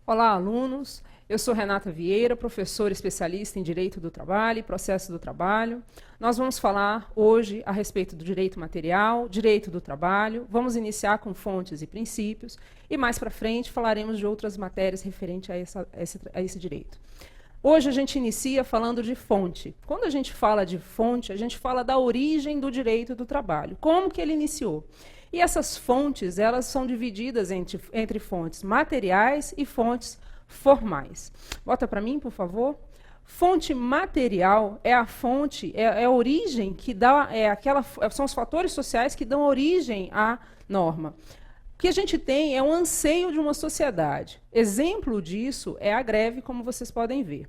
Olá, alunos. Eu sou Renata Vieira, professora especialista em Direito do Trabalho e Processo do Trabalho. Nós vamos falar hoje a respeito do direito material, direito do trabalho. Vamos iniciar com fontes e princípios e mais para frente falaremos de outras matérias referentes a esse direito. Hoje a gente inicia falando de fonte. Quando a gente fala de fonte, a gente fala da origem do direito do trabalho, como que ele iniciou. E essas fontes, elas são divididas entre fontes materiais e fontes formais. Bota para mim, por favor. Fonte material é a fonte, é a origem que dá, são os fatores sociais que dão origem à norma. O que a gente tem é um anseio de uma sociedade. Exemplo disso é a greve, como vocês podem ver.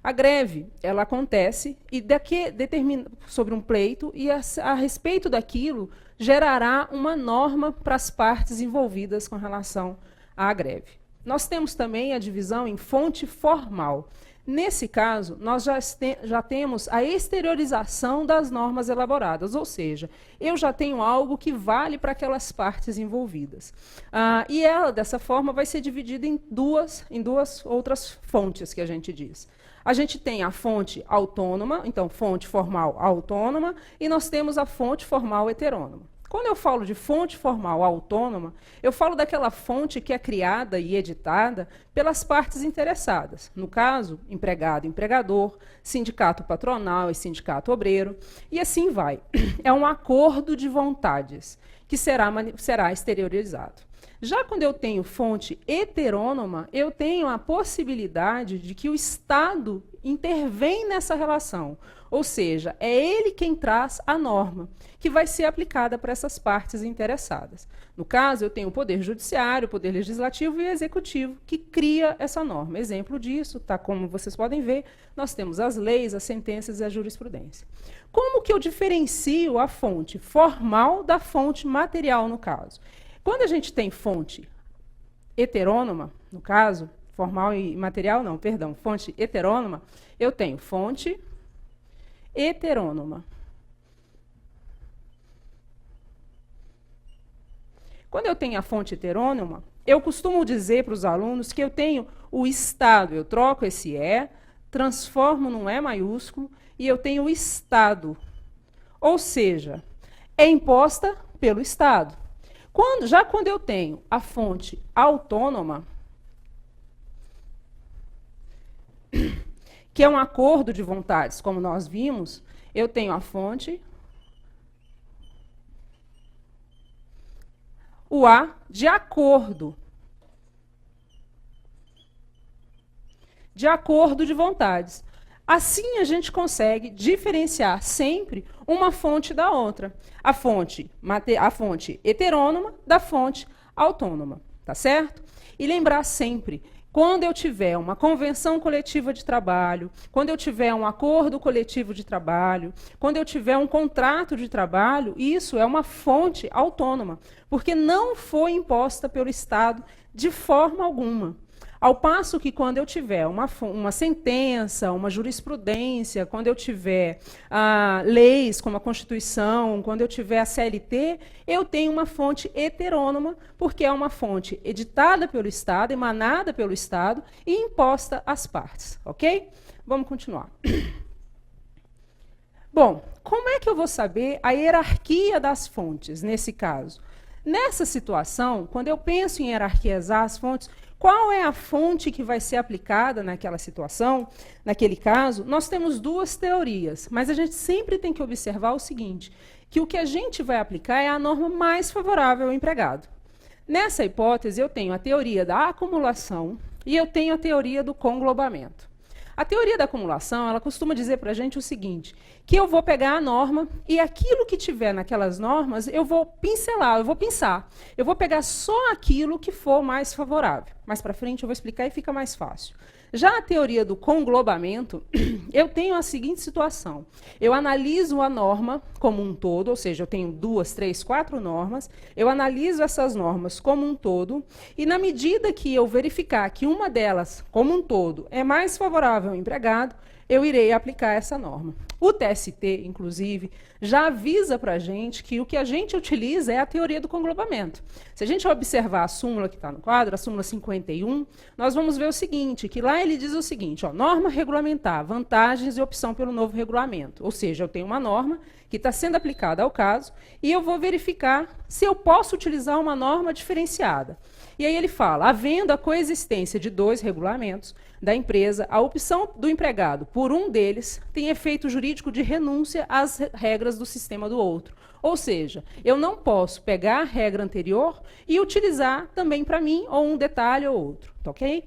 A greve, ela acontece e determina sobre um pleito e a respeito daquilo gerará uma norma para as partes envolvidas com relação à greve. Nós temos também a divisão em fonte formal. Nesse caso, nós já temos a exteriorização das normas elaboradas, ou seja, eu já tenho algo que vale para aquelas partes envolvidas. E ela, dessa forma, vai ser dividida em duas outras fontes que a gente diz. A gente tem a fonte autônoma, então fonte formal autônoma, e nós temos a fonte formal heterônoma. Quando eu falo de fonte formal autônoma, eu falo daquela fonte que é criada e editada pelas partes interessadas. No caso, empregado e empregador, sindicato patronal e sindicato obreiro, e assim vai. É um acordo de vontades que será exteriorizado. Já quando eu tenho fonte heterônoma, eu tenho a possibilidade de que o Estado intervém nessa relação. Ou seja, é ele quem traz a norma, que vai ser aplicada para essas partes interessadas. No caso, eu tenho o Poder Judiciário, o Poder Legislativo e o Executivo, que cria essa norma. Exemplo disso, tá, como vocês podem ver, nós temos as leis, as sentenças e a jurisprudência. Como que eu diferencio a fonte formal da fonte material, no caso? Quando a gente tem fonte heterônoma, no caso, formal e material, não, perdão, fonte heterônoma, eu tenho fonte heterônoma. Quando eu tenho a fonte heterônoma, eu costumo dizer para os alunos que eu tenho o Estado, eu troco esse E, transformo num E maiúsculo, e eu tenho o Estado. Ou seja, é imposta pelo Estado. Já quando eu tenho a fonte autônoma, que é um acordo de vontades, como nós vimos, eu tenho a fonte, o A de acordo. De acordo de vontades. Assim, a gente consegue diferenciar sempre uma fonte da outra. A fonte heterônoma da fonte autônoma, tá certo? E lembrar sempre, quando eu tiver uma convenção coletiva de trabalho, quando eu tiver um acordo coletivo de trabalho, quando eu tiver um contrato de trabalho, isso é uma fonte autônoma, porque não foi imposta pelo Estado de forma alguma. Ao passo que, quando eu tiver uma sentença, uma jurisprudência, quando eu tiver leis como a Constituição, quando eu tiver a CLT, eu tenho uma fonte heterônoma, porque é uma fonte editada pelo Estado, emanada pelo Estado e imposta às partes. Ok? Vamos continuar. Bom, como é que eu vou saber a hierarquia das fontes, nesse caso? Nessa situação, quando eu penso em hierarquizar as fontes, qual é a fonte que vai ser aplicada naquela situação, naquele caso? Nós temos duas teorias, mas a gente sempre tem que observar o seguinte, que o que a gente vai aplicar é a norma mais favorável ao empregado. Nessa hipótese, eu tenho a teoria da acumulação e eu tenho a teoria do conglobamento. A teoria da acumulação, ela costuma dizer para a gente o seguinte, que eu vou pegar a norma e aquilo que tiver naquelas normas, eu vou pincelar, eu vou pensar. Eu vou pegar só aquilo que for mais favorável. Mais para frente eu vou explicar e fica mais fácil. Já a teoria do conglobamento, eu tenho a seguinte situação. Eu analiso a norma como um todo, ou seja, eu tenho 2, 3, 4 normas, eu analiso essas normas como um todo, e na medida que eu verificar que uma delas, como um todo, é mais favorável ao empregado, eu irei aplicar essa norma. O TST, inclusive, já avisa para a gente que o que a gente utiliza é a teoria do conglobamento. Se a gente observar a súmula que está no quadro, a súmula 51, nós vamos ver o seguinte, que lá ele diz o seguinte, ó, norma regulamentar, vantagens e opção pelo novo regulamento. Ou seja, eu tenho uma norma que está sendo aplicada ao caso e eu vou verificar se eu posso utilizar uma norma diferenciada. E aí ele fala, havendo a coexistência de 2 regulamentos da empresa, a opção do empregado por um deles tem efeito jurídico de renúncia às regras do sistema do outro. Ou seja, eu não posso pegar a regra anterior e utilizar também para mim ou um detalhe ou outro. Tá ok?